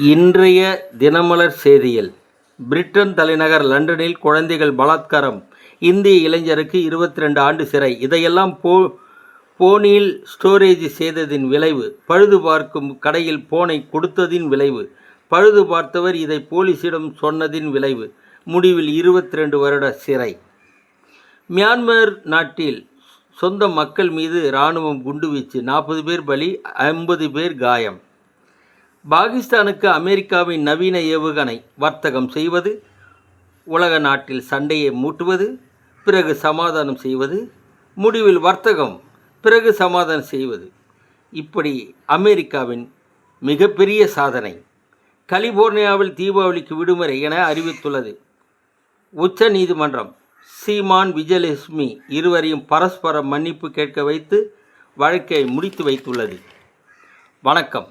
இன்றைய தினமலர் செய்தியில் பிரிட்டன் தலைநகர் லண்டனில் குழந்தைகள் பலாத்காரம், இந்திய இளைஞருக்கு 22 ஆண்டு சிறை. இதையெல்லாம் போனில் ஸ்டோரேஜ் செய்ததின் விளைவு, பழுது பார்க்கும் கடையில் போனை கொடுத்ததின் விளைவு, பழுது பார்த்தவர் இதை போலீசிடம் சொன்னதின் விளைவு, முடிவில் 22 வருட சிறை. மியான்மர் நாட்டில் சொந்த மக்கள் மீது இராணுவம் குண்டுவீச்சு, 40 பேர் பலி, 50 பேர் காயம். பாகிஸ்தானுக்கு அமெரிக்காவின் நவீன ஏவுகணை, வர்த்தகம் செய்வது, உலக நாட்டில் சண்டையை மூட்டுவது, பிறகு சமாதானம் செய்வது, முடிவில் வர்த்தகம், பிறகு சமாதானம் செய்வது. இப்படி அமெரிக்காவின் மிகப்பெரிய சாதனை. கலிபோர்னியாவில் தீபாவளிக்கு விடுமுறை என அறிவித்துள்ளது உச்ச நீதிமன்றம். சீமான், விஜயலட்சுமி இருவரையும் பரஸ்பர மன்னிப்பு கேட்க வைத்து வழக்கை முடித்து வைத்துள்ளது. வணக்கம்.